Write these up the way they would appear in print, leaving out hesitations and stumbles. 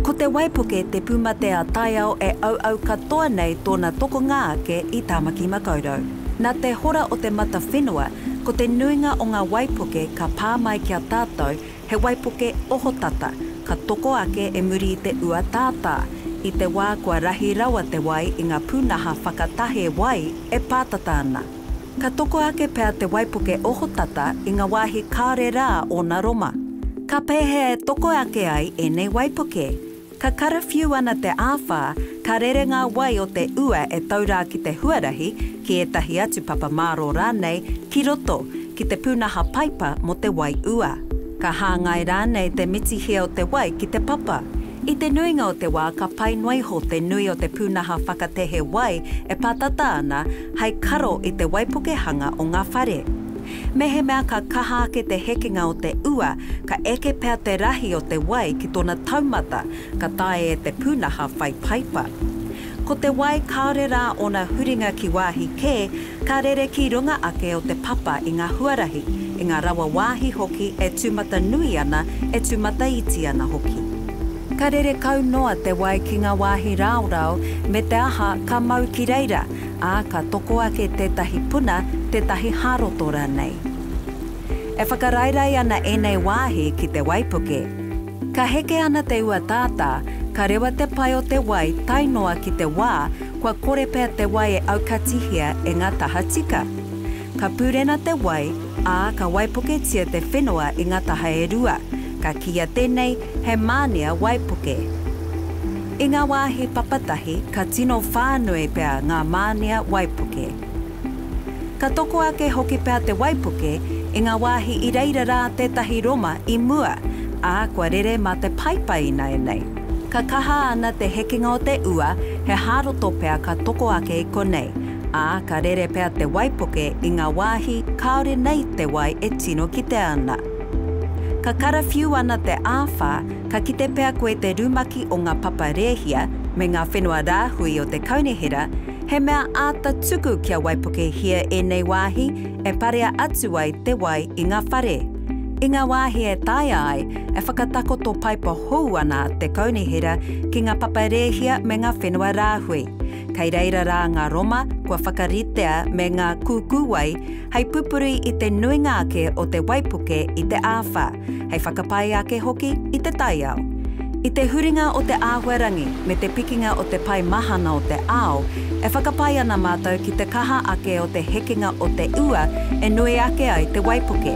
Ko te waipuke te pumate a taiao e au katoa nei tōna toko ngā ake I Tāmaki Makaurau. Nā te hora o te mata whenua, ko te nuinga o ngā waipuke ka pā mai kia tātou he waipuke ohotata, ka toko ake e muri I te ua tātā. I te wā kua rahi rawa te wai I ngā pūnaha whakatahe wai e pātata ana. Ka toko ake pēr te waipuke ohotata I ngā wāhi kāre rā o nā Roma. Ka pēhe e toko ake ai e nei waipuke. Ka karawhiu ana te āwhā, ka rere ngā wai o te ua e taurā ki te huarahi ki etahi atu papa māro rānei ki roto ki te pūnaha paipa mo te wai ua. Ka hāngai rānei te mitihia o te wai ki te papa. I te nuinga o te wā ka pai noiho te nui o te pūnaha whakatehe wai e pātata ana hei karo I te waipukehanga o ngā whare. Me he mea ka kaha ake te hekenga o te ua, ka eke pēr te rahi o te wai ki tōna taumata, ka tae e te pūnaha whai paipa. Ko te wai kāre rā o nā huringa ki wāhi kē, ka rere ki runga ake o te papa I ngā huarahi, I ngā rawa wāhi hoki e tūmata nui ana, e tūmata iti ana hoki. Ka rere kau noa te wai ki ngā wāhi rāurau, me te aha ka mau ki reira, ā ka toko ake tētahi puna, tētahi haroto rānei. E whakarairai ana e nei wāhi ki te waipuke. Ka heke ana te ua tātā, ka rewa te pai o te wai tainoa ki te wā, kua kore pēr te wai e aukatihia e ngā taha tika. Ka pūrena te wai, ā ka waipuke tia te whenua I ngā taha e rua. Ka kia tēnei he mānia waipuke. I ngā wāhi papatahi, ka tino whānui pēr ngā mānia waipuke. Ka toko ake hoki pēr te waipuke, I ngā wāhi I reira rā tētahi Roma I mua, ā kua rere mā te paipai nei nei. Ka kaha ana te hekenga o te ua, he haroto pēr ka toko ake I konei, ā ka rere pēr te waipuke I ngā wāhi kaore nei te wai e tino ki te ana. Ka karawhiu ana te āwhā, ka kite pēr koe te rumaki o ngā paparehia me ngā whenua rāhui o te kaunihira, he mea āta tuku kia waipuke hia e nei wāhi e parea atu ai te wai I ngā whare. I ngā wāhi e tae ai, e whakatakoto paipa hou ana te kaunihira ki ngā paparehia me ngā whenua rāhui. Kei reira rā ngā Roma, kua whakaritea me ngā kūkūwai, hei pupuri I te nuinga ake o te waipuke I te āwhā, hei whakapai ake hoki I te taiao. I te huringa o te āhuarangi me te pikinga o te pai mahana o te ao, e whakapai ana mātou ki te kaha ake o te hekenga o te ua e nui ake ai te waipuke.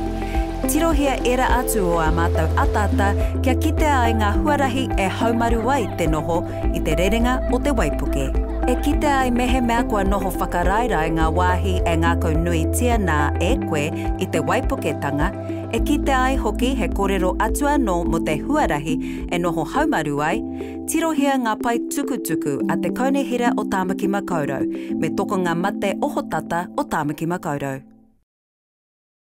Tirohia era atu o a mātou atata kia kite ai ngā huarahi e haumaru ai te noho I te rerenga o te waipuke. E kite ai mehe mea kua noho whakarairai ngā wāhi e ngā kaunui tia nā e koe I te waipuketanga, e kite ai hoki he kōrero atu anō mo te huarahi e noho haumaru ai, tirohia ngā pai tukutuku a te kaunihira o Tāmaki Makaurau, me toko ngā mate ohotata o Tāmaki Makaurau.